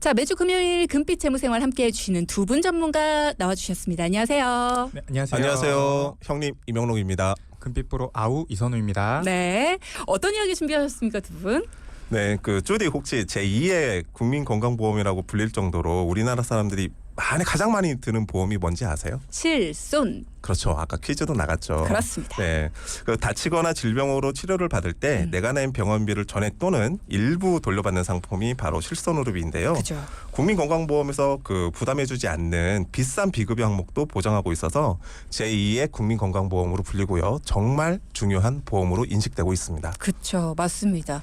자, 매주 금요일 금빛 재무생활 함께해 주시는 두 분 전문가 나와주셨습니다. 안녕하세요. 네, 안녕하세요. 안녕하세요. 형님 이명록입니다. 금빛보로 아우 이선우입니다. 네, 어떤 이야기 준비하셨습니까, 두 분? 네, 그 쪼디 혹시 제2의 국민건강보험이라고 불릴 정도로 우리나라 사람들이 가장 많이 드는 보험이 뭔지 아세요? 실손. 그렇죠. 아까 퀴즈도 나갔죠. 그렇습니다. 네, 그 다치거나 질병으로 치료를 받을 때 내가 낸 병원비를 전액 또는 일부 돌려받는 상품이 바로 실손의료비인데요. 그죠. 국민건강보험에서 그 부담해주지 않는 비싼 비급여 항목도 보장하고 있어서 제2의 국민건강보험으로 불리고요. 정말 중요한 보험으로 인식되고 있습니다. 그렇죠, 맞습니다.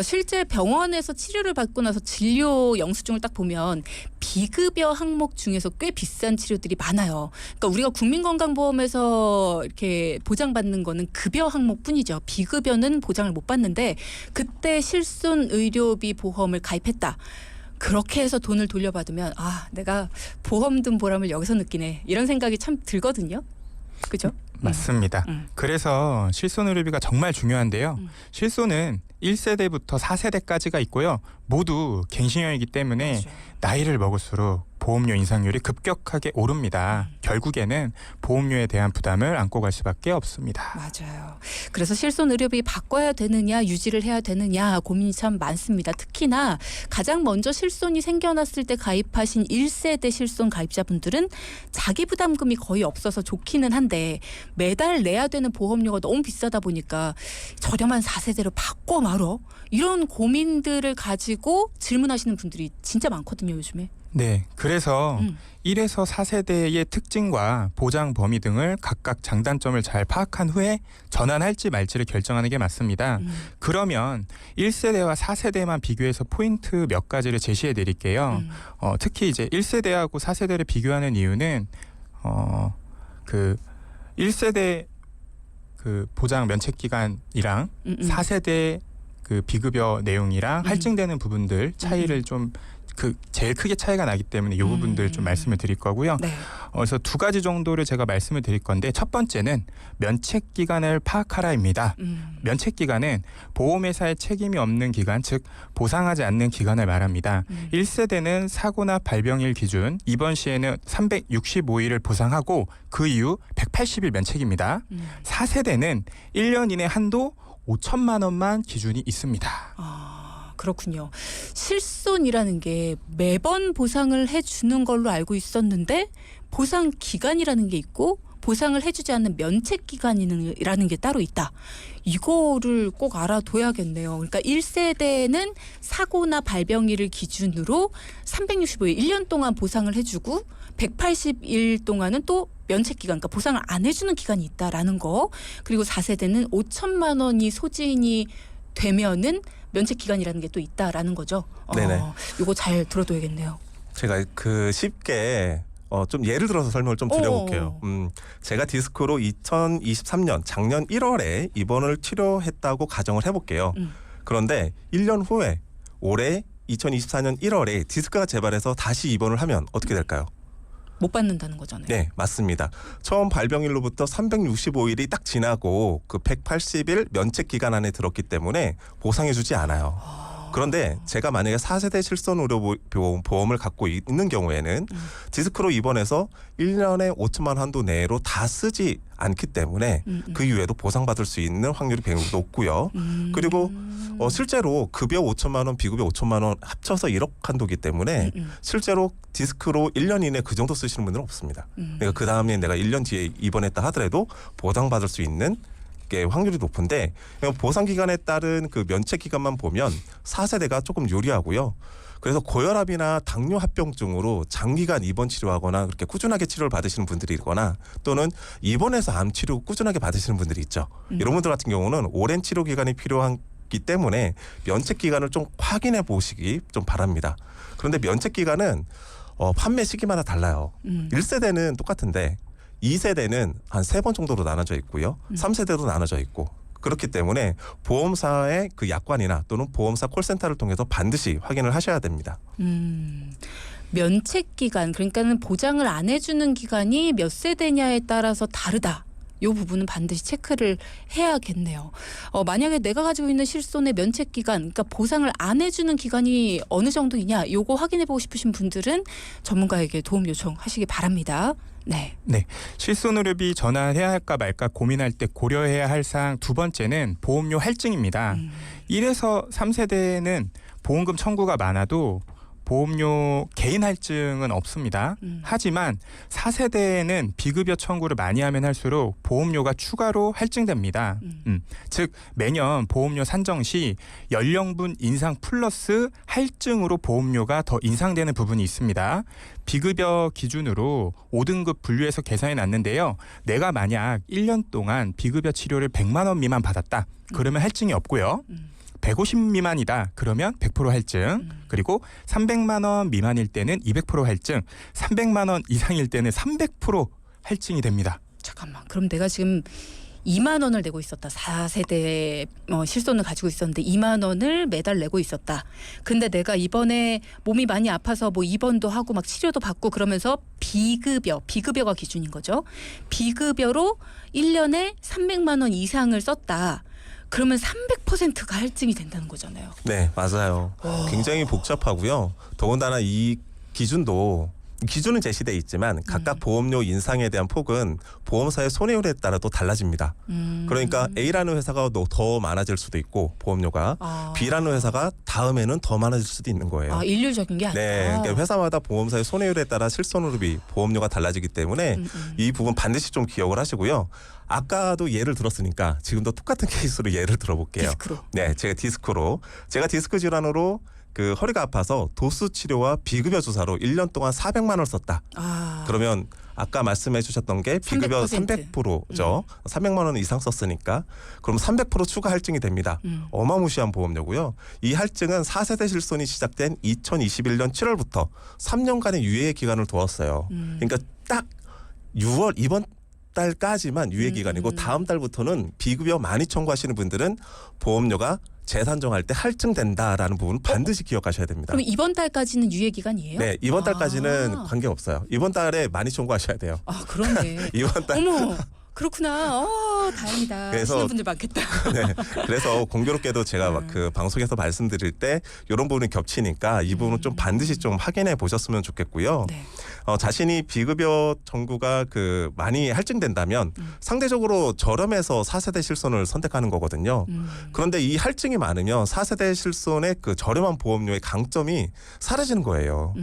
실제 병원에서 치료를 받고 나서 진료 영수증을 딱 보면 비급여 항목 중에서 꽤 비싼 치료들이 많아요. 그러니까 우리가 국민건강보험에서 이렇게 보장받는 거는 급여 항목뿐이죠. 비급여는 보장을 못 받는데 그때 실손의료비 보험을 가입했다. 그렇게 해서 돈을 돌려받으면 내가 보험 든 보람을 여기서 느끼네. 이런 생각이 참 들거든요. 그죠? 맞습니다. 그래서 실손의료비가 정말 중요한데요. 실손은 1세대부터 4세대까지가 있고요. 모두 갱신형이기 때문에 맞아요. 나이를 먹을수록 보험료 인상률이 급격하게 오릅니다. 결국에는 보험료에 대한 부담을 안고 갈 수밖에 없습니다. 맞아요. 그래서 실손의료비 바꿔야 되느냐 유지를 해야 되느냐 고민이 참 많습니다. 특히나 가장 먼저 실손이 생겨났을 때 가입하신 1세대 실손 가입자분들은 자기 부담금이 거의 없어서 좋기는 한데 매달 내야 되는 보험료가 너무 비싸다 보니까 저렴한 4세대로 바꿔 말어? 이런 고민들을 가지고 질문하시는 분들이 진짜 많거든요, 요즘에. 네, 그래서 1에서 4세대의 특징과 보장 범위 등을 각각 장단점을 잘 파악한 후에 전환할지 말지를 결정하는 게 맞습니다. 그러면 1세대와 4세대만 비교해서 포인트 몇 가지를 제시해 드릴게요. 특히 이제 1세대하고 4세대를 비교하는 이유는 그 1세대 그 보장 면책 기간이랑 4세대 그 비급여 내용이랑 할증되는 부분들 차이를 좀 제일 크게 차이가 나기 때문에 이 부분들 좀 말씀을 드릴 거고요. 네. 그래서 두 가지 정도를 제가 말씀을 드릴 건데 첫 번째는 면책 기간을 파악하라입니다. 면책 기간은 보험회사의 책임이 없는 기간, 즉 보상하지 않는 기간을 말합니다. 1세대는 사고나 발병일 기준 입원 시에는 365일을 보상하고 그 이후 180일 면책입니다. 4세대는 1년 이내 한도 5천만 원만 기준이 있습니다. 그렇군요. 실손이라는 게 매번 보상을 해주는 걸로 알고 있었는데 보상 기간이라는 게 있고 보상을 해주지 않는 면책 기간이라는 게 따로 있다. 이거를 꼭 알아둬야겠네요. 그러니까 1세대는 사고나 발병일을 기준으로 365일 1년 동안 보상을 해주고 180일 동안은 또 면책 기간, 그러니까 보상을 안 해주는 기간이 있다라는 거. 그리고 4세대는 5천만 원이 소진이 되면은 면책 기간이라는 게 또 있다라는 거죠. 네네. 이거 잘 들어둬야겠네요. 제가 쉽게 좀 예를 들어서 설명을 좀 드려볼게요. 제가 디스크로 2023년 작년 1월에 입원을 치료했다고 가정을 해볼게요. 그런데 1년 후에 올해 2024년 1월에 디스크가 재발해서 다시 입원을 하면 어떻게 될까요? 못 받는다는 거잖아요. 네, 맞습니다. 처음 발병일로부터 365일이 딱 지나고 그 180일 면책 기간 안에 들었기 때문에 보상해주지 않아요. 그런데 제가 만약에 4세대 실손의료보험을 갖고 있는 경우에는 디스크로 입원해서 1년에 5천만 한도 내로 다 쓰지 않기 때문에 그 이후에도 보상받을 수 있는 확률이 매우 높고요. 그리고 실제로 급여 5천만 원, 비급여 5천만 원 합쳐서 1억 한도기 때문에 실제로 디스크로 1년 이내 그 정도 쓰시는 분들은 없습니다. 그러니까 그 다음에 내가 1년 뒤에 입원했다 하더라도 보상받을 수 있는 게 확률이 높은데 보상 기간에 따른 그 면책 기간만 보면 4세대가 조금 유리하고요. 그래서 고혈압이나 당뇨 합병증으로 장기간 입원 치료하거나 그렇게 꾸준하게 치료를 받으시는 분들이거나 또는 입원해서 암 치료 꾸준하게 받으시는 분들이 있죠. 이런 분들 같은 경우는 오랜 치료 기간이 필요하기 때문에 면책 기간을 좀 확인해 보시기 좀 바랍니다. 그런데 면책 기간은 판매 시기마다 달라요. 1세대는 똑같은데 2세대는 한 3번 정도로 나눠져 있고요. 3세대도 나눠져 있고 그렇기 때문에 보험사의 그 약관이나 또는 보험사 콜센터를 통해서 반드시 확인을 하셔야 됩니다. 면책 기간, 그러니까는 보장을 안 해주는 기간이 몇 세대냐에 따라서 다르다. 이 부분은 반드시 체크를 해야겠네요. 만약에 내가 가지고 있는 실손의 면책 기간, 그러니까 보상을 안 해주는 기간이 어느 정도이냐, 요거 확인해보고 싶으신 분들은 전문가에게 도움 요청하시기 바랍니다. 네. 실손의료비 전환해야 할까 말까 고민할 때 고려해야 할 사항 두 번째는 보험료 할증입니다. 1에서 3세대는 보험금 청구가 많아도 보험료 개인 할증은 없습니다. 하지만 4세대에는 비급여 청구를 많이 하면 할수록 보험료가 추가로 할증됩니다. 즉 매년 보험료 산정 시 연령분 인상 플러스 할증으로 보험료가 더 인상되는 부분이 있습니다. 비급여 기준으로 5등급 분류해서 계산해 놨는데요. 내가 만약 1년 동안 비급여 치료를 100만 원 미만 받았다. 그러면 할증이 없고요. 150 미만이다. 그러면 100% 할증. 그리고 300만 원 미만일 때는 200% 할증. 300만 원 이상일 때는 300% 할증이 됩니다. 잠깐만. 그럼 내가 지금 2만 원을 내고 있었다. 4세대 실손을 가지고 있었는데 2만 원을 매달 내고 있었다. 근데 내가 이번에 몸이 많이 아파서 뭐 입원도 하고 막 치료도 받고 그러면서 비급여가 기준인 거죠. 비급여로 1년에 300만 원 이상을 썼다. 그러면 300%가 할증이 된다는 거잖아요. 네, 맞아요. 굉장히 복잡하고요. 더군다나 이 기준은 제시돼 있지만 각각 보험료 인상에 대한 폭은 보험사의 손해율에 따라 또 달라집니다. 그러니까 A라는 회사가 더 많아질 수도 있고 보험료가 B라는 회사가 다음에는 더 많아질 수도 있는 거예요. 일률적인 게 아니라. 네, 그러니까 회사마다 보험사의 손해율에 따라 실손의료비 보험료가 달라지기 때문에 이 부분 반드시 좀 기억을 하시고요. 아까도 예를 들었으니까 지금도 똑같은 케이스로 예를 들어볼게요. 디스크로. 네, 제가 디스크 질환으로 그 허리가 아파서 도수 치료와 비급여 주사로 1년 동안 400만 원을 썼다. 그러면 아까 말씀해 주셨던 게 비급여 300%죠. 300만 원 이상 썼으니까 그럼 300% 추가 할증이 됩니다. 어마무시한 보험료고요. 이 할증은 4세대 실손이 시작된 2021년 7월부터 3년간의 유예 기간을 두었어요. 그러니까 딱 6월 이번 달까지만 유예 기간이고 다음 달부터는 비급여 많이 청구하시는 분들은 보험료가 재산정할 때 할증된다라는 부분 반드시 기억하셔야 됩니다. 그럼 이번 달까지는 유예 기간이에요? 네, 이번 달까지는 관계 없어요. 이번 달에 많이 청구하셔야 돼요. 그러네. 이번 달. 어머, 그렇구나. 다행이다. 그래서 하시는 분들 많겠다. 네, 그래서 공교롭게도 제가 그 방송에서 말씀드릴 때 이런 부분이 겹치니까 이 부분은 좀 반드시 좀 확인해 보셨으면 좋겠고요. 네. 자신이 비급여 청구가 그 많이 할증된다면 상대적으로 저렴해서 4세대 실손을 선택하는 거거든요. 그런데 이 할증이 많으면 4세대 실손의 그 저렴한 보험료의 강점이 사라지는 거예요.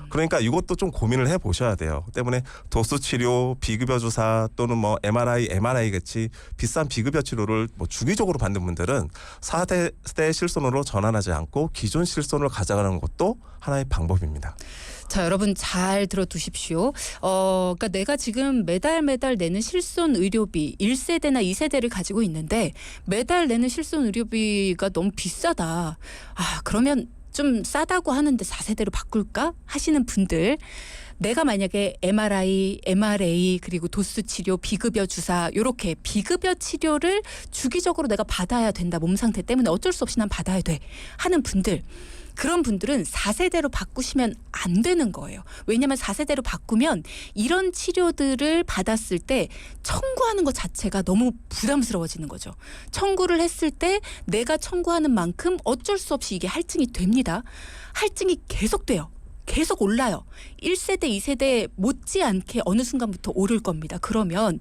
그러니까 이것도 좀 고민을 해 보셔야 돼요. 때문에 도수 치료, 비급여 주사 또는 뭐 MRI 같이 비싼 비급여 치료를 뭐 주기적으로 받는 분들은 4세대 실손으로 전환하지 않고 기존 실손을 가져가는 것도 하나의 방법입니다. 자, 여러분 잘 들어두십시오. 그러니까 내가 지금 매달 내는 실손 의료비 1세대나 2세대를 가지고 있는데 매달 내는 실손 의료비가 너무 비싸다. 그러면 좀 싸다고 하는데 4세대로 바꿀까 하시는 분들, 내가 만약에 MRI, MRA 그리고 도수 치료, 비급여 주사 이렇게 비급여 치료를 주기적으로 내가 받아야 된다. 몸 상태 때문에 어쩔 수 없이 난 받아야 돼 하는 분들, 그런 분들은 4세대로 바꾸시면 안 되는 거예요. 왜냐하면 4세대로 바꾸면 이런 치료들을 받았을 때 청구하는 것 자체가 너무 부담스러워지는 거죠. 청구를 했을 때 내가 청구하는 만큼 어쩔 수 없이 이게 할증이 됩니다. 할증이 계속 돼요. 계속 올라요. 1세대, 2세대 못지않게 어느 순간부터 오를 겁니다. 그러면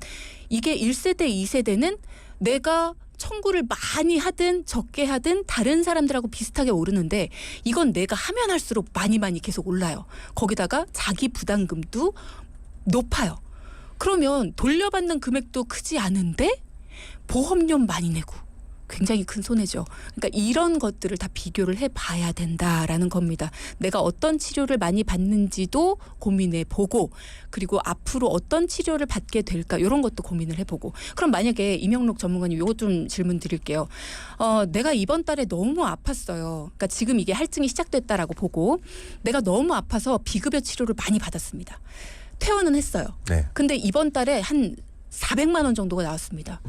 이게 1세대, 2세대는 내가 청구를 많이 하든 적게 하든 다른 사람들하고 비슷하게 오르는데 이건 내가 하면 할수록 많이 계속 올라요. 거기다가 자기 부담금도 높아요. 그러면 돌려받는 금액도 크지 않은데 보험료 많이 내고 굉장히 큰 손해죠. 그러니까 이런 것들을 다 비교를 해봐야 된다라는 겁니다. 내가 어떤 치료를 많이 받는지도 고민해보고 그리고 앞으로 어떤 치료를 받게 될까 이런 것도 고민을 해보고. 그럼 만약에 이명록 전문가님 이것 좀 질문 드릴게요. 내가 이번 달에 너무 아팠어요. 그러니까 지금 이게 할증이 시작됐다라고 보고 내가 너무 아파서 비급여 치료를 많이 받았습니다. 퇴원은 했어요. 네. 근데 이번 달에 한 400만 원 정도가 나왔습니다.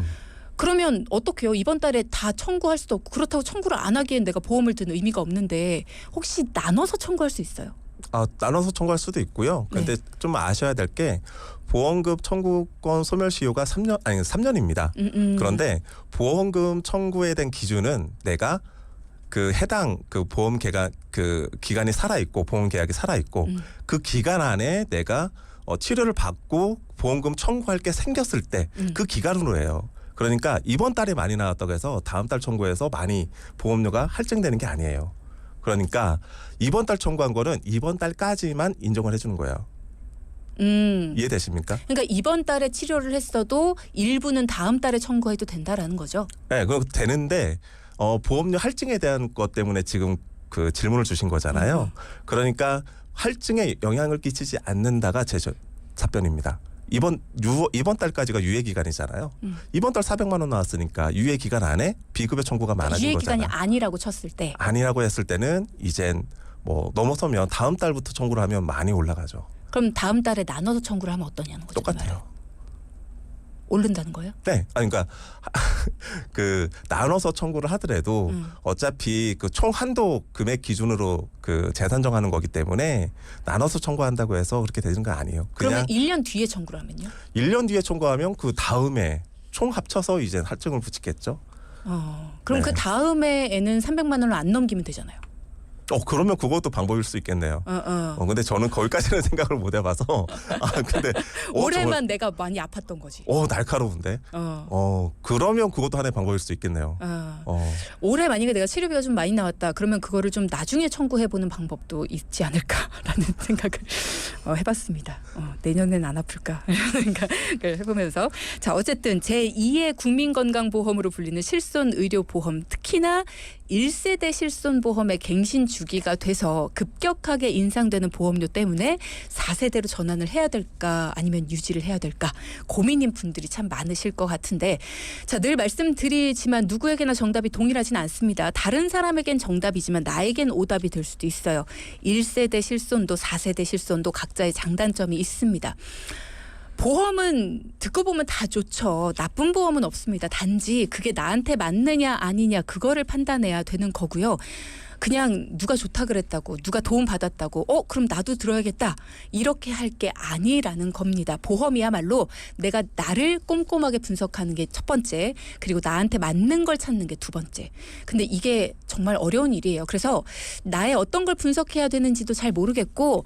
그러면 어떡해요? 이번 달에 다 청구할 수도 없고 그렇다고 청구를 안 하기엔 내가 보험을 든 의미가 없는데 혹시 나눠서 청구할 수 있어요? 나눠서 청구할 수도 있고요. 그런데 좀 아셔야 될 게 보험금 청구권 소멸시효가 3년입니다. 그런데 보험금 청구에 대한 기준은 내가 그 해당 그 보험 계약 그 기간이 살아 있고 보험 계약이 살아 있고 그 기간 안에 내가 치료를 받고 보험금 청구할 게 생겼을 때 그 기간으로 해요. 그러니까 이번 달에 많이 나왔다고 해서 다음 달 청구해서 많이 보험료가 할증되는 게 아니에요. 그러니까 이번 달 청구한 거는 이번 달까지만 인정을 해주는 거예요. 이해되십니까? 그러니까 이번 달에 치료를 했어도 일부는 다음 달에 청구해도 된다라는 거죠. 네, 그거 되는데 보험료 할증에 대한 것 때문에 지금 그 질문을 주신 거잖아요. 그러니까 할증에 영향을 끼치지 않는다가 제 답변입니다. 이번 달까지가 유예 기간이잖아요. 이번 달 400만 원 나왔으니까 유예 기간 안에 비급여 청구가 많아진 유예 거잖아요. 기간이 아니라고 쳤을 때. 아니라고 했을 때는 이젠 뭐 넘어서면 다음 달부터 청구를 하면 많이 올라가죠. 그럼 다음 달에 나눠서 청구를 하면 어떠냐는 거죠. 똑같아요. 오른다는 거예요? 네, 그러니까 그 나눠서 청구를 하더라도 어차피 그 총 한도 금액 기준으로 그 재산 정하는 거기 때문에 나눠서 청구한다고 해서 그렇게 되는 거 아니에요. 그러면 그냥 1년 뒤에 청구를 하면요? 1년 뒤에 청구하면 그 다음에 총 합쳐서 이제 할증을 붙이겠죠. 그럼 네. 그 다음에는 300만 원을 안 넘기면 되잖아요. 그러면 그것도 방법일 수 있겠네요. 근데 저는 거기까지는 생각을 못 해봐서. 근데 올해만 내가 많이 아팠던 거지. 날카로운데. 그러면 그것도 하나의 방법일 수 있겠네요. 올해 만약에 내가 치료비가 좀 많이 나왔다. 그러면 그거를 좀 나중에 청구해보는 방법도 있지 않을까라는 생각을 해봤습니다. 내년엔 안 아플까 이런 생각을 해보면서 자 어쨌든 제2의 국민건강보험으로 불리는 실손의료보험 특히나 1세대 실손보험의 갱신 주기가 돼서 급격하게 인상되는 보험료 때문에 4세대로 전환을 해야 될까 아니면 유지를 해야 될까 고민인 분들이 참 많으실 것 같은데 자, 늘 말씀드리지만 누구에게나 정답이 동일하진 않습니다. 다른 사람에겐 정답이지만 나에겐 오답이 될 수도 있어요. 1세대 실손도 4세대 실손도 각자의 장단점이 있습니다. 보험은 듣고 보면 다 좋죠. 나쁜 보험은 없습니다. 단지 그게 나한테 맞느냐 아니냐 그거를 판단해야 되는 거고요. 그냥 누가 좋다 그랬다고 누가 도움 받았다고 그럼 나도 들어야겠다 이렇게 할 게 아니라는 겁니다. 보험이야말로 내가 나를 꼼꼼하게 분석하는 게 첫 번째 그리고 나한테 맞는 걸 찾는 게 두 번째. 근데 이게 정말 어려운 일이에요. 그래서 나의 어떤 걸 분석해야 되는지도 잘 모르겠고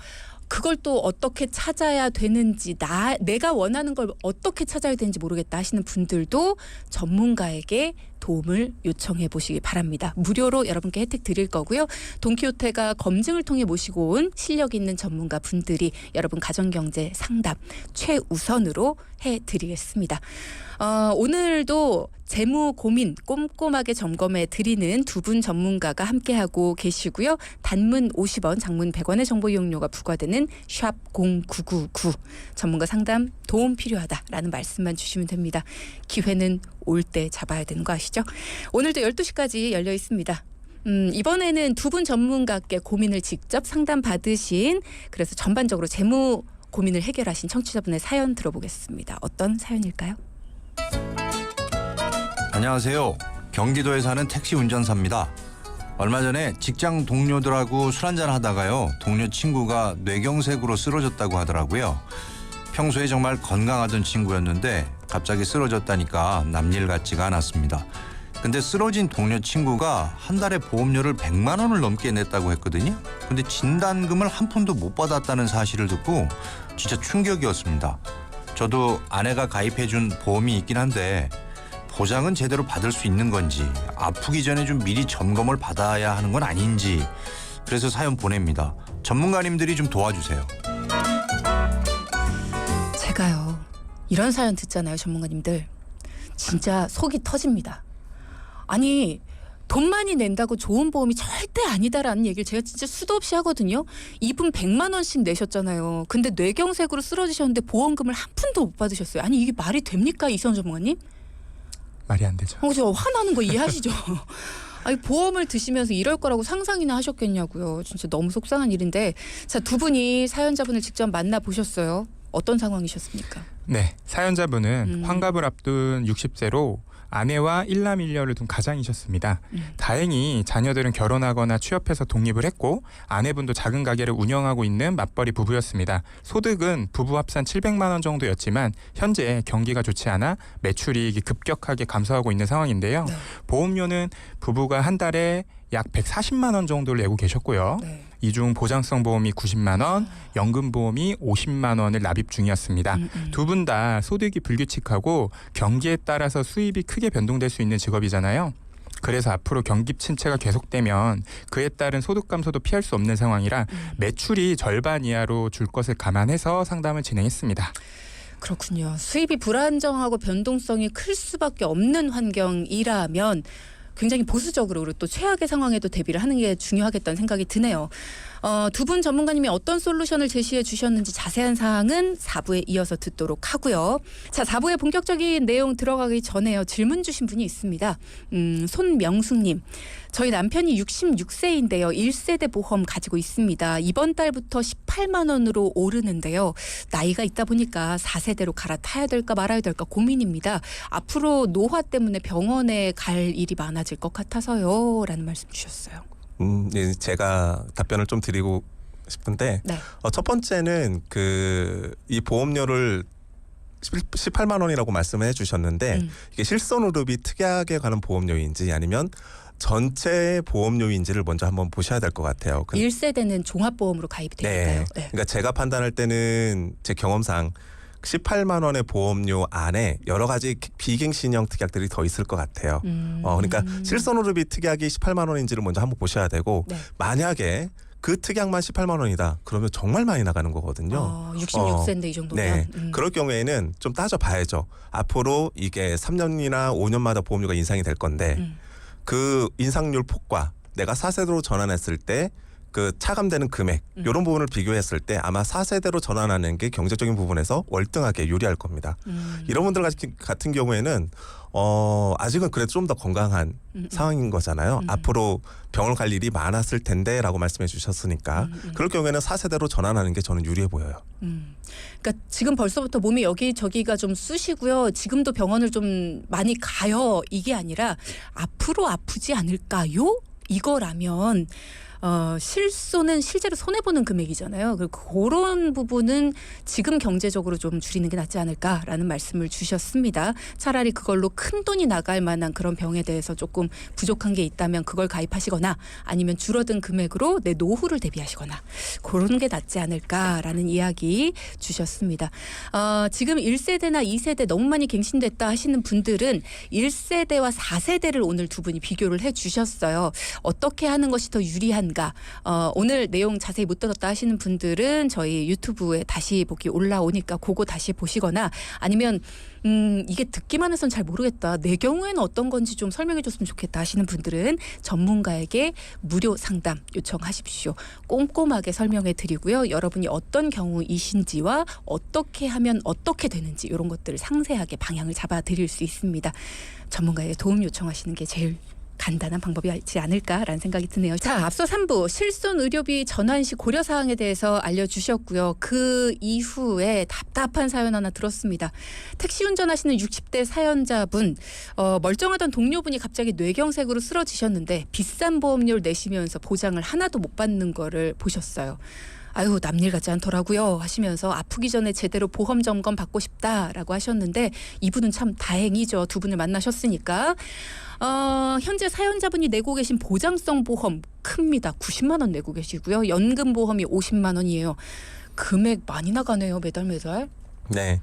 그걸 또 어떻게 찾아야 되는지 내가 원하는 걸 어떻게 찾아야 되는지 모르겠다 하시는 분들도 전문가에게 도움을 요청해 보시기 바랍니다. 무료로 여러분께 혜택 드릴 거고요. 돈키호테가 검증을 통해 모시고 온 실력 있는 전문가 분들이 여러분 가정경제 상담 최우선으로 해드리겠습니다. 오늘도 재무 고민 꼼꼼하게 점검해 드리는 두 분 전문가가 함께하고 계시고요. 단문 50원, 장문 100원의 정보 이용료가 부과되는 샵 0999 전문가 상담 도움 필요하다라는 말씀만 주시면 됩니다. 기회는 올 때 잡아야 되는 거 아시죠? 오늘도 12시까지 열려 있습니다. 이번에는 두 분 전문가께 고민을 직접 상담 받으신 그래서 전반적으로 재무 고민을 해결하신 청취자분의 사연 들어보겠습니다. 어떤 사연일까요? 안녕하세요. 경기도에 사는 택시 운전사입니다. 얼마 전에 직장 동료들하고 술 한잔 하다가요. 동료 친구가 뇌경색으로 쓰러졌다고 하더라고요. 평소에 정말 건강하던 친구였는데 갑자기 쓰러졌다니까 남일 같지가 않았습니다. 근데 쓰러진 동료 친구가 한 달에 보험료를 100만 원을 넘게 냈다고 했거든요. 근데 진단금을 한 푼도 못 받았다는 사실을 듣고 진짜 충격이었습니다. 저도 아내가 가입해준 보험이 있긴 한데 보장은 제대로 받을 수 있는 건지 아프기 전에 좀 미리 점검을 받아야 하는 건 아닌지 그래서 사연 보냅니다. 전문가님들이 좀 도와주세요. 제가요. 이런 사연 듣잖아요. 전문가님들. 진짜 속이 터집니다. 아니 돈 많이 낸다고 좋은 보험이 절대 아니다라는 얘기를 제가 진짜 수도 없이 하거든요. 이분 100만 원씩 내셨잖아요. 근데 뇌경색으로 쓰러지셨는데 보험금을 한 푼도 못 받으셨어요. 아니 이게 말이 됩니까? 이선 전문가님? 말이 안 되죠. 저 화나는 거 이해하시죠? 아니 보험을 드시면서 이럴 거라고 상상이나 하셨겠냐고요. 진짜 너무 속상한 일인데 자, 두 분이 사연자분을 직접 만나보셨어요. 어떤 상황이셨습니까? 네, 사연자분은 환갑을 앞둔 60세로 아내와 일남일녀를 둔 가장이셨습니다. 다행히 자녀들은 결혼하거나 취업해서 독립을 했고 아내분도 작은 가게를 운영하고 있는 맞벌이 부부였습니다. 소득은 부부 합산 700만 원 정도였지만 현재 경기가 좋지 않아 매출이익이 급격하게 감소하고 있는 상황인데요. 네. 보험료는 부부가 한 달에 약 140만 원 정도를 내고 계셨고요. 네. 이 중 보장성 보험이 90만 원, 연금 보험이 50만 원을 납입 중이었습니다. 두 분 다 소득이 불규칙하고 경기에 따라서 수입이 크게 변동될 수 있는 직업이잖아요. 그래서 앞으로 경기 침체가 계속되면 그에 따른 소득 감소도 피할 수 없는 상황이라 매출이 절반 이하로 줄 것을 감안해서 상담을 진행했습니다. 그렇군요. 수입이 불안정하고 변동성이 클 수밖에 없는 환경이라면 굉장히 보수적으로 그리고 또 최악의 상황에도 대비를 하는 게 중요하겠다는 생각이 드네요. 두 분 전문가님이 어떤 솔루션을 제시해 주셨는지 자세한 사항은 4부에 이어서 듣도록 하고요. 자, 4부의 본격적인 내용 들어가기 전에요. 질문 주신 분이 있습니다. 손명숙님. 저희 남편이 66세인데요. 1세대 보험 가지고 있습니다. 이번 달부터 18만 원으로 오르는데요. 나이가 있다 보니까 4세대로 갈아타야 될까 말아야 될까 고민입니다. 앞으로 노화 때문에 병원에 갈 일이 많아질 것 같아서요. 라는 말씀 주셨어요. 네, 제가 답변을 좀 드리고 싶은데 네. 첫 번째는 이 보험료를 18만 원이라고 말씀을 해주셨는데 이게 실손의료비 특약에 관한 보험료인지 아니면 전체 보험료인지를 먼저 한번 보셔야 될 것 같아요. 1세대는 종합보험으로 가입이 되니까요. 네. 네. 그러니까 제가 판단할 때는 제 경험상 18만 원의 보험료 안에 여러 가지 비갱신형 특약들이 더 있을 것 같아요. 그러니까 실손의료비 특약이 18만 원인지를 먼저 한번 보셔야 되고 네. 만약에 그 특약만 18만 원이다. 그러면 정말 많이 나가는 거거든요. 66세인데 이 정도면. 네. 그럴 경우에는 좀 따져봐야죠. 앞으로 이게 3년이나 5년마다 보험료가 인상이 될 건데 그 인상률 폭과 내가 4세대로 전환했을 때 그 차감되는 금액 이런 부분을 비교했을 때 아마 4세대로 전환하는 게 경제적인 부분에서 월등하게 유리할 겁니다. 이런 분들 같은 경우에는 아직은 그래도 좀 더 건강한 상황인 거잖아요. 앞으로 병을 갈 일이 많았을 텐데라고 말씀해 주셨으니까 그럴 경우에는 4세대로 전환하는 게 저는 유리해 보여요. 그러니까 지금 벌써부터 몸이 여기저기가 좀 쑤시고요. 지금도 병원을 좀 많이 가요. 이게 아니라 앞으로 아프지 않을까요? 이거라면 실손은 실제로 손해보는 금액이잖아요. 그런 부분은 지금 경제적으로 좀 줄이는 게 낫지 않을까라는 말씀을 주셨습니다. 차라리 그걸로 큰 돈이 나갈 만한 그런 병에 대해서 조금 부족한 게 있다면 그걸 가입하시거나 아니면 줄어든 금액으로 내 노후를 대비하시거나 그런 게 낫지 않을까라는 이야기 주셨습니다. 지금 1세대나 2세대 너무 많이 갱신됐다 하시는 분들은 1세대와 4세대를 오늘 두 분이 비교를 해주셨어요. 어떻게 하는 것이 더 유리한 오늘 내용 자세히 못 들었다 하시는 분들은 저희 유튜브에 다시 보기 올라오니까 그거 다시 보시거나 아니면 이게 듣기만 해서는 잘 모르겠다. 내 경우에는 어떤 건지 좀 설명해 줬으면 좋겠다 하시는 분들은 전문가에게 무료 상담 요청하십시오. 꼼꼼하게 설명해 드리고요. 여러분이 어떤 경우이신지와 어떻게 하면 어떻게 되는지 이런 것들을 상세하게 방향을 잡아 드릴 수 있습니다. 전문가에게 도움 요청하시는 게 제일 간단한 방법이지 않을까라는 생각이 드네요. 자, 앞서 3부 실손 의료비 전환 시 고려사항에 대해서 알려주셨고요. 그 이후에 답답한 사연 하나 들었습니다. 택시 운전하시는 60대 사연자분, 멀쩡하던 동료분이 갑자기 뇌경색으로 쓰러지셨는데 비싼 보험료를 내시면서 보장을 하나도 못 받는 거를 보셨어요. 아유, 남일 같지 않더라고요 하시면서 아프기 전에 제대로 보험 점검 받고 싶다라고 하셨는데 이분은 참 다행이죠. 두 분을 만나셨으니까. 현재 사연자분이 내고 계신 보장성 보험 큽니다. 90만 원 내고 계시고요. 연금 보험이 50만 원이에요. 금액 많이 나가네요. 매달. 네,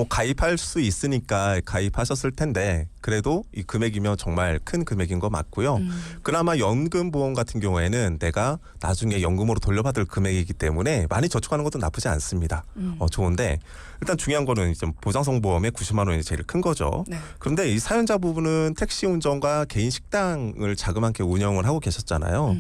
가입할 수 있으니까 가입하셨을 텐데 그래도 이 금액이면 정말 큰 금액인 거 맞고요. 그나마 연금 보험 같은 경우에는 내가 나중에 연금으로 돌려받을 금액이기 때문에 많이 저축하는 것도 나쁘지 않습니다. 좋은데 일단 중요한 거는 이제 보장성 보험의 90만 원이 제일 큰 거죠. 네. 그런데 이 사연자 부분은 택시 운전과 개인 식당을 자그맣게 운영을 하고 계셨잖아요.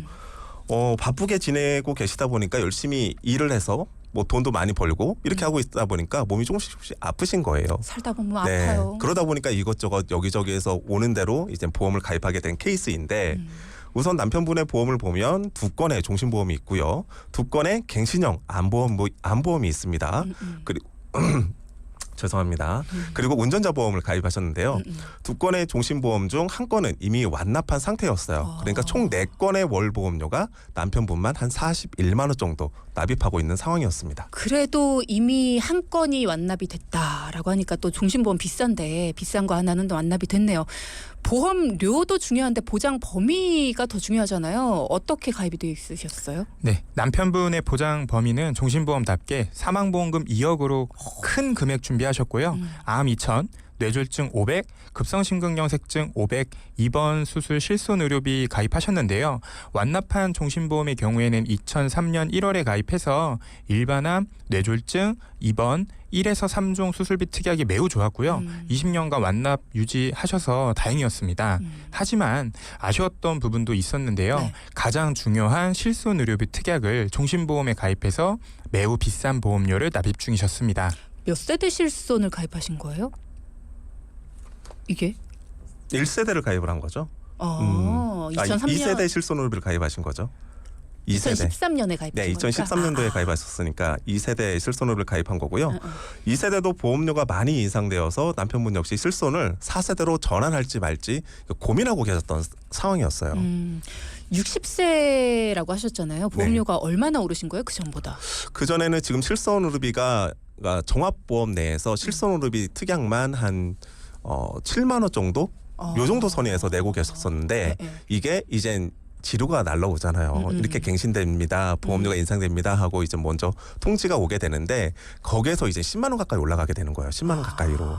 바쁘게 지내고 계시다 보니까 열심히 일을 해서 뭐 돈도 많이 벌고 이렇게 하고 있다 보니까 몸이 조금씩 아프신 거예요. 살다 보면 네. 아파요. 그러다 보니까 이것저것 여기저기에서 오는 대로 이제 보험을 가입하게 된 케이스인데 우선 남편분의 보험을 보면 2건의 종신보험이 있고요. 2건의 갱신형 암보험이 있습니다. 그리고 죄송합니다. 그리고 운전자 보험을 가입하셨는데요. 두 건의 종신보험 중 한 건은 이미 완납한 상태였어요. 그러니까 총 4건의 월 보험료가 남편분만 한 41만 원 정도 납입하고 있는 상황이었습니다. 그래도 이미 한 건이 완납이 됐다라고 하니까 또 종신보험 비싼데 비싼 거 하나는 또 완납이 됐네요. 보험료도 중요한데 보장 범위가 더 중요하잖아요. 어떻게 가입이 되어 있으셨어요? 네, 남편분의 보장 범위는 종신보험답게 사망보험금 2억으로 큰 금액 준비하셨고요. 암 2천, 뇌졸중 500, 급성심근경색증 500, 입원 수술 실손의료비 가입하셨는데요. 완납한 종신보험의 경우에는 2003년 1월에 가입해서 일반암, 뇌졸중, 입원, 1에서 3종 수술비 특약이 매우 좋았고요. 20년간 완납 유지하셔서 다행이었습니다. 하지만 아쉬웠던 부분도 있었는데요. 네. 가장 중요한 실손의료비 특약을 종신보험에 가입해서 매우 비싼 보험료를 납입 중이셨습니다. 몇 세대 실손을 가입하신 거예요? 이게? 1세대를 가입을 한 거죠. 2003년 2세대 실손의료비를 가입하신 거죠. 2세대. 2013년에 가입하신 네, 거니까. 2013년도에 가입하셨으니까 2세대 실손의료비를 가입한 거고요. 2세대도 보험료가 많이 인상되어서 남편분 역시 실손을 4세대로 전환할지 말지 고민하고 계셨던 상황이었어요. 60세라고 하셨잖아요. 보험료가 얼마나 오르신 거예요? 그 전보다. 그전에는 지금 실손의료비가 종합보험 내에서 실손의료비 특약만 한 7만 원 정도? 요 정도 선에서 내고 계셨었는데 이게 이젠 지루가 날라오잖아요. 이렇게 갱신됩니다. 보험료가 인상됩니다 하고 이제 먼저 통지가 오게 되는데 거기에서 이제 10만 원 가까이 올라가게 되는 거예요. 10만 원 가까이로.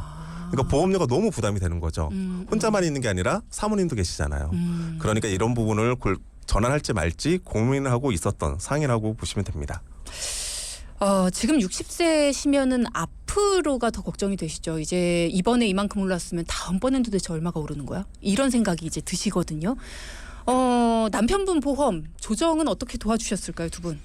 그러니까 보험료가 너무 부담이 되는 거죠. 혼자만 있는 게 아니라 사모님도 계시잖아요. 그러니까 이런 부분을 전환할지 말지 고민을 하고 있었던 상황이라고 보시면 됩니다. 지금 60세시면은 앞으로가 더 걱정이 되시죠. 이제 이번에 이만큼 올랐으면 다음번엔 도대체 얼마가 오르는 거야? 이런 생각이 이제 드시거든요. 남편분 보험 조정은 어떻게 도와주셨을까요, 두 분?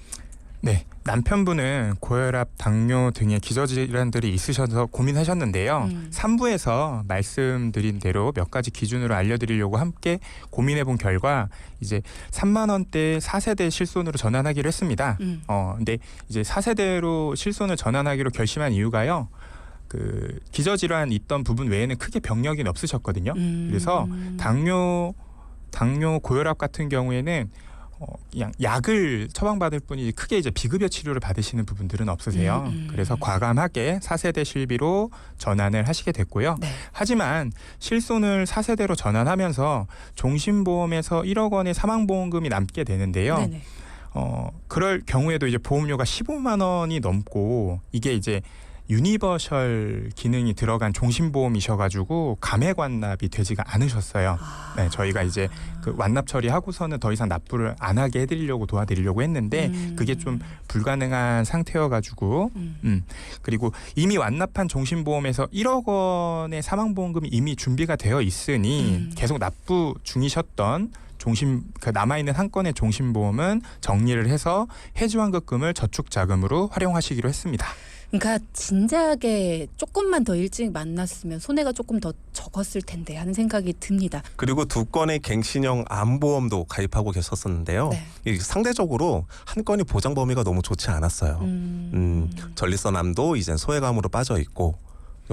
네, 남편분은 고혈압, 당뇨 등의 기저질환들이 있으셔서 고민하셨는데요. 3부에서 말씀드린 대로 몇 가지 기준으로 알려드리려고 함께 고민해본 결과 이제 3만 원대 4세대 실손으로 전환하기로 했습니다. 근데 이제 4세대로 실손을 전환하기로 결심한 이유가요. 그 기저질환 있던 부분 외에는 크게 병력이 없으셨거든요. 그래서 당뇨, 고혈압 같은 경우에는 그냥 약을 처방받을 뿐이지 크게 이제 비급여 치료를 받으시는 부분들은 없으세요. 그래서 과감하게 4세대 실비로 전환을 하시게 됐고요. 네. 하지만 실손을 4세대로 전환하면서 종신보험에서 1억 원의 사망보험금이 남게 되는데요. 네네. 그럴 경우에도 이제 보험료가 15만 원이 넘고 이게 이제 유니버셜 기능이 들어간 종신보험이셔가지고 감액 완납이 되지가 않으셨어요. 네, 저희가 이제 그 완납 처리하고서는 더 이상 납부를 안 하게 해드리려고 도와드리려고 했는데 그게 좀 불가능한 상태여가지고 그리고 이미 완납한 종신보험에서 1억 원의 사망보험금이 이미 준비가 되어 있으니 계속 납부 중이셨던 그 남아있는 한 건의 종신보험은 정리를 해서 해지환급금을 저축자금으로 활용하시기로 했습니다. 그러니까 진작에 조금만 더 일찍 만났으면 손해가 조금 더 적었을 텐데 하는 생각이 듭니다. 그리고 두 건의 갱신형 암보험도 가입하고 계셨었는데요. 네. 이 상대적으로 한 건이 보장 범위가 너무 좋지 않았어요. 전립선 암도 이제 소외감으로 빠져 있고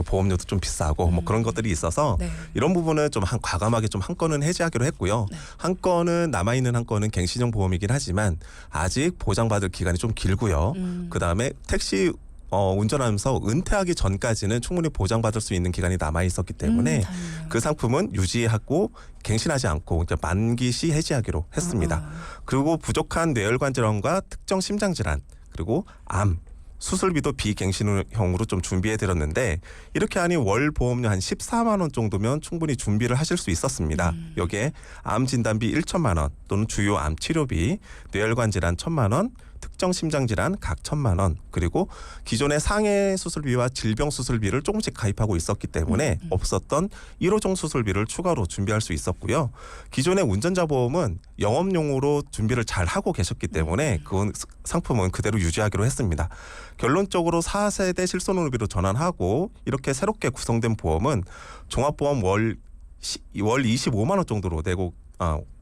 보험료도 좀 비싸고 뭐 그런 것들이 있어서 네. 이런 부분은 좀 과감하게 좀 한 건은 해지하기로 했고요. 네. 한 건은 남아있는 한 건은 갱신형 보험이긴 하지만 아직 보장받을 기간이 좀 길고요. 그다음에 택시 운전하면서 은퇴하기 전까지는 충분히 보장받을 수 있는 기간이 남아 있었기 때문에 다행이네요. 그 상품은 유지하고 갱신하지 않고 이제 만기 시 해지하기로 했습니다. 그리고 부족한 뇌혈관 질환과 특정 심장 질환 그리고 암 수술비도 비갱신형으로 좀 준비해 드렸는데 이렇게 하니 월 보험료 한 14만 원 정도면 충분히 준비를 하실 수 있었습니다. 여기에 암 진단비 1천만 원 또는 주요 암 치료비, 뇌혈관 질환 1천만 원, 특정 심장 질환 각 1천만 원 그리고 기존의 상해 수술비와 질병 수술비를 조금씩 가입하고 있었기 때문에 없었던 1호종 수술비를 추가로 준비할 수 있었고요. 기존의 운전자 보험은 영업용으로 준비를 잘 하고 계셨기 때문에 그 상품은 그대로 유지하기로 했습니다. 결론적으로 4세대 실손의료비로 전환하고 이렇게 새롭게 구성된 보험은 종합보험 월 25만 원 정도로 내고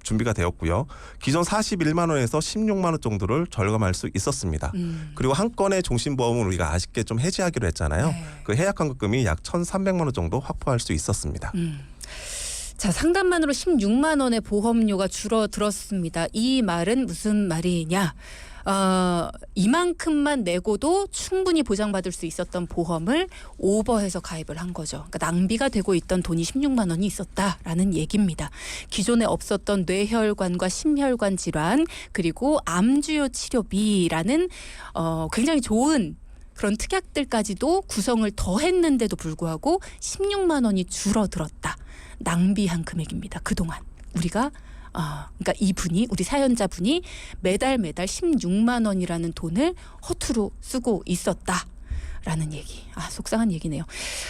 준비가 되었고요. 기존 41만 원에서 16만 원 정도를 절감할 수 있었습니다. 그리고 한 건의 종신보험은 우리가 아쉽게 좀 해지하기로 했잖아요. 네. 그 해약환급금이 약 1,300만 원 정도 확보할 수 있었습니다. 자, 상담만으로 16만 원의 보험료가 줄어들었습니다. 이 말은 무슨 말이냐? 이만큼만 내고도 충분히 보장받을 수 있었던 보험을 오버해서 가입을 한 거죠. 그러니까 낭비가 되고 있던 돈이 16만 원이 있었다라는 얘기입니다. 기존에 없었던 뇌혈관과 심혈관 질환 그리고 암주요 치료비라는 굉장히 좋은 그런 특약들까지도 구성을 더했는데도 불구하고 16만 원이 줄어들었다. 낭비한 금액입니다. 그동안 우리가 그러니까 이분이 우리 사연자분이 매달 16만 원이라는 돈을 허투루 쓰고 있었다라는 얘기. 속상한 얘기네요.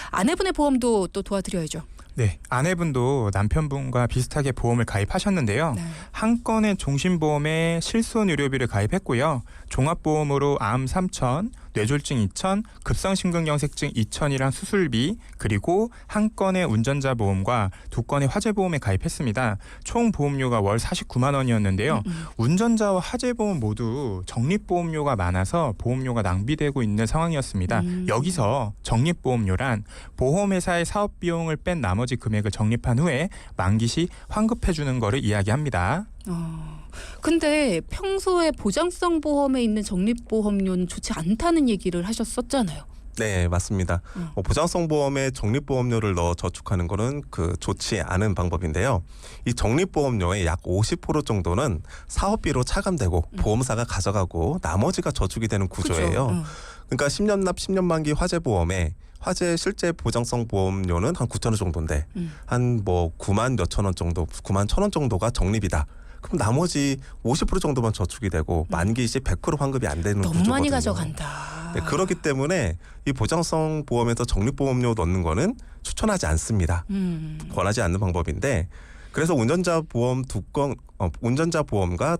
아내분의 보험도 또 도와드려야죠. 네, 아내분도 남편분과 비슷하게 보험을 가입하셨는데요. 네. 한 건의 종신보험에 실손 의료비를 가입했고요. 종합보험으로 암 3천, 뇌졸중 2천, 급성심근경색증 2천이랑 수술비, 그리고 한 건의 운전자 보험과 두 건의 화재보험에 가입했습니다. 총 보험료가 월 49만 원이었는데요. 운전자와 화재보험 모두 적립보험료가 많아서 보험료가 낭비되고 있는 상황이었습니다. 여기서 적립보험료란 보험회사의 사업비용을 뺀 나머지 금액을 적립한 후에 만기 시 환급해 주는 거를 이야기합니다. 근데 평소에 보장성 보험에 있는 적립보험료는 좋지 않다는 얘기를 하셨었잖아요. 네, 맞습니다. 보장성 보험에 적립보험료를 넣어 저축하는 거는 좋지 않은 방법인데요. 이 적립보험료의 약 50% 정도는 사업비로 차감되고 보험사가 가져가고 나머지가 저축이 되는 구조예요. 그렇죠. 그러니까 10년 납 10년 만기 화재보험에 화재 실제 보장성 보험료는 한 9천 원 정도인데 한 9만 몇천 원 정도, 9만 천 원 정도가 적립이다. 그럼 나머지 50% 정도만 저축이 되고 만기 시 100% 환급이 안 되는 너무 구조거든요. 많이 가져간다. 네, 그렇기 때문에 이 보장성 보험에서 적립보험료 넣는 거는 추천하지 않습니다. 권하지 않는 방법인데 그래서 운전자 보험과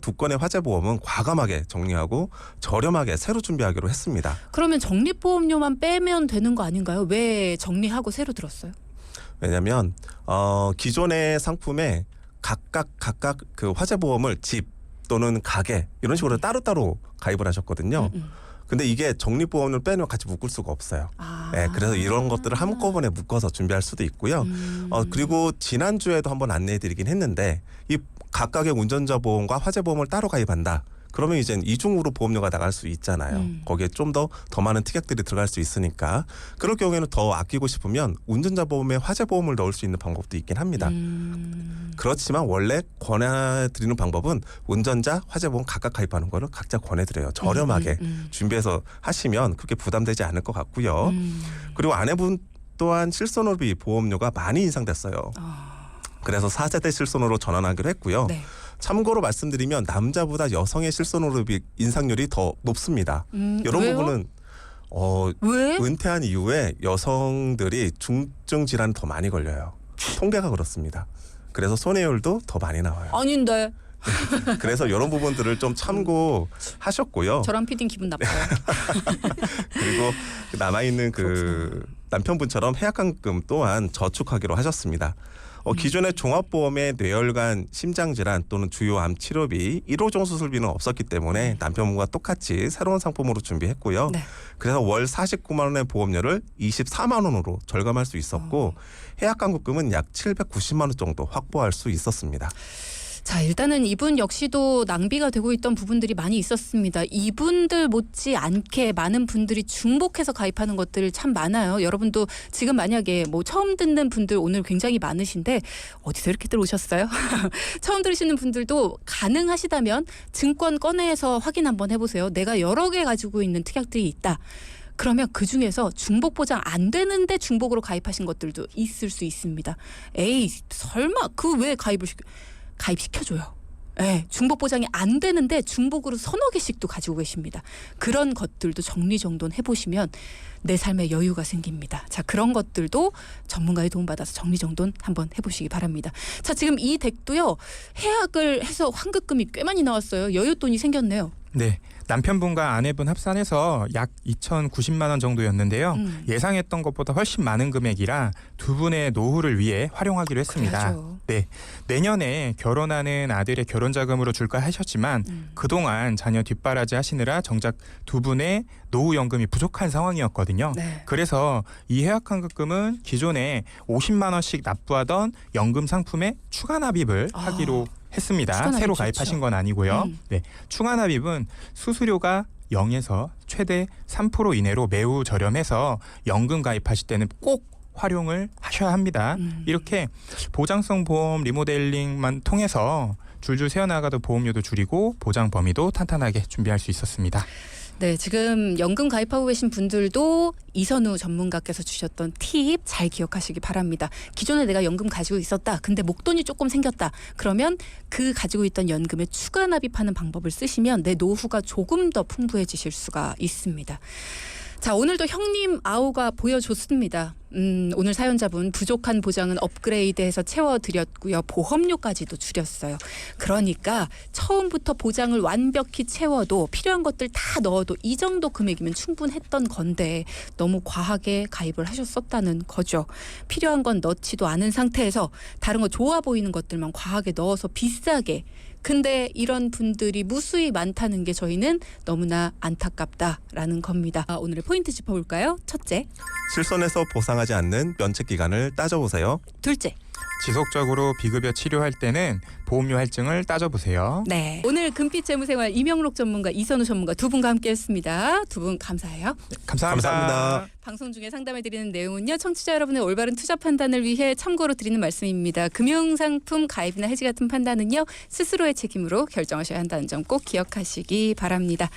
두 건의 화재 보험은 과감하게 정리하고 저렴하게 새로 준비하기로 했습니다. 그러면 적립보험료만 빼면 되는 거 아닌가요? 왜 정리하고 새로 들었어요? 왜냐하면 기존의 상품에 각각 그 화재 보험을 집 또는 가게 이런 식으로 따로따로 가입을 하셨거든요. 근데 이게 적립보험을 빼면 같이 묶을 수가 없어요. 네, 그래서 이런 것들을 한꺼번에 묶어서 준비할 수도 있고요. 그리고 지난주에도 한번 안내해드리긴 했는데 이 각각의 운전자 보험과 화재 보험을 따로 가입한다. 그러면 이제 이중으로 보험료가 나갈 수 있잖아요. 거기에 좀 더 많은 특약들이 들어갈 수 있으니까 그럴 경우에는 더 아끼고 싶으면 운전자 보험에 화재 보험을 넣을 수 있는 방법도 있긴 합니다. 그렇지만 원래 권해드리는 방법은 운전자, 화재 보험 각각 가입하는 거를 각자 권해드려요. 저렴하게 준비해서 하시면 그렇게 부담되지 않을 것 같고요. 그리고 아내분 또한 실손의료비 보험료가 많이 인상됐어요. 그래서 4세대 실손으로 전환하기로 했고요. 네. 참고로 말씀드리면 남자보다 여성의 실손의료비 인상률이 더 높습니다. 이런 왜요? 부분은 왜? 은퇴한 이후에 여성들이 중증 질환 더 많이 걸려요. 통계가 그렇습니다. 그래서 손해율도 더 많이 나와요. 아닌데. 그래서 이런 부분들을 좀 참고하셨고요. 저랑 PD는 기분 나빠요. 그리고 남아있는 남편분처럼 해약환급금 또한 저축하기로 하셨습니다. 기존의 종합보험에 뇌혈관, 심장질환 또는 주요암 치료비, 1호종 수술비는 없었기 때문에 남편분과 똑같이 새로운 상품으로 준비했고요. 네. 그래서 월 49만 원의 보험료를 24만 원으로 절감할 수 있었고 해약환급금은 약 790만 원 정도 확보할 수 있었습니다. 자, 일단은 이분 역시도 낭비가 되고 있던 부분들이 많이 있었습니다. 이분들 못지 않게 많은 분들이 중복해서 가입하는 것들 참 많아요. 여러분도 지금 만약에 처음 듣는 분들 오늘 굉장히 많으신데 어디서 이렇게들 오셨어요? 처음 들으시는 분들도 가능하시다면 증권 꺼내서 확인 한번 해보세요. 내가 여러 개 가지고 있는 특약들이 있다. 그러면 그중에서 중복 보장 안 되는데 중복으로 가입하신 것들도 있을 수 있습니다. 에이, 설마 그 왜 가입시켜줘요. 네, 중복 보장이 안 되는데 중복으로 서너 개씩도 가지고 계십니다. 그런 것들도 정리정돈 해보시면 내 삶에 여유가 생깁니다. 자, 그런 것들도 전문가의 도움받아서 정리정돈 한번 해보시기 바랍니다. 자, 지금 이 덱도요. 해약을 해서 환급금이 꽤 많이 나왔어요. 여윳돈이 생겼네요. 네. 남편분과 아내분 합산해서 약 2,090만 원 정도였는데요. 예상했던 것보다 훨씬 많은 금액이라 두 분의 노후를 위해 활용하기로 했습니다. 그래야죠. 네. 내년에 결혼하는 아들의 결혼 자금으로 줄까 하셨지만 그동안 자녀 뒷바라지 하시느라 정작 두 분의 노후연금이 부족한 상황이었거든요. 네. 그래서 이 해약환급금은 기존에 50만 원씩 납부하던 연금 상품에 추가 납입을 아. 하기로 했습니다. 추가 납입 새로 좋죠. 가입하신 건 아니고요. 음. 네, 추가 납입은 수수료가 0에서 최대 3% 이내로 매우 저렴해서 연금 가입하실 때는 꼭 활용을 하셔야 합니다. 이렇게 보장성 보험 리모델링만 통해서 줄줄 새어나가도 보험료도 줄이고 보장 범위도 탄탄하게 준비할 수 있었습니다. 네, 지금 연금 가입하고 계신 분들도 이선우 전문가께서 주셨던 팁 잘 기억하시기 바랍니다. 기존에 내가 연금 가지고 있었다. 근데 목돈이 조금 생겼다. 그러면 그 가지고 있던 연금에 추가 납입하는 방법을 쓰시면 내 노후가 조금 더 풍부해지실 수가 있습니다. 자, 오늘도 형님 아우가 보여줬습니다. 오늘 사연자분 부족한 보장은 업그레이드해서 채워드렸고요. 보험료까지도 줄였어요. 그러니까 처음부터 보장을 완벽히 채워도 필요한 것들 다 넣어도 이 정도 금액이면 충분했던 건데 너무 과하게 가입을 하셨었다는 거죠. 필요한 건 넣지도 않은 상태에서 다른 거 좋아 보이는 것들만 과하게 넣어서 비싸게. 근데 이런 분들이 무수히 많다는 게 저희는 너무나 안타깝다라는 겁니다. 오늘의 포인트 짚어볼까요? 첫째, 실손해서 보상하지 않는 면책 기간을 따져보세요. 둘째. 지속적으로 비급여 치료할 때는 보험료 할증을 따져보세요. 네. 오늘 금빛 재무생활 이명록 전문가 이선우 전문가 두 분과 함께했습니다. 두 분 감사해요. 감사합니다. 감사합니다. 방송 중에 상담해드리는 내용은요. 청취자 여러분의 올바른 투자 판단을 위해 참고로 드리는 말씀입니다. 금융상품 가입이나 해지 같은 판단은요. 스스로의 책임으로 결정하셔야 한다는 점 꼭 기억하시기 바랍니다.